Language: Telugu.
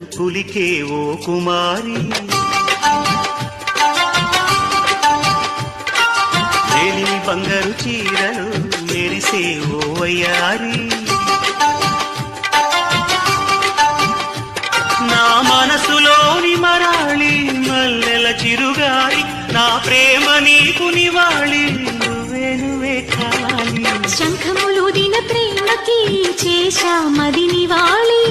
పులికే ఓ కుమారి లేని బంగారు చీరలు మెరిసే ఓ వయ్యారి నా మనసులోని మరాళి మల్లెల చిరుగాలి నా ప్రేమ నీకు నివాళి నువ్వే కావాలి శంఖములు దిన ప్రేమకి చేశా మది నివాళి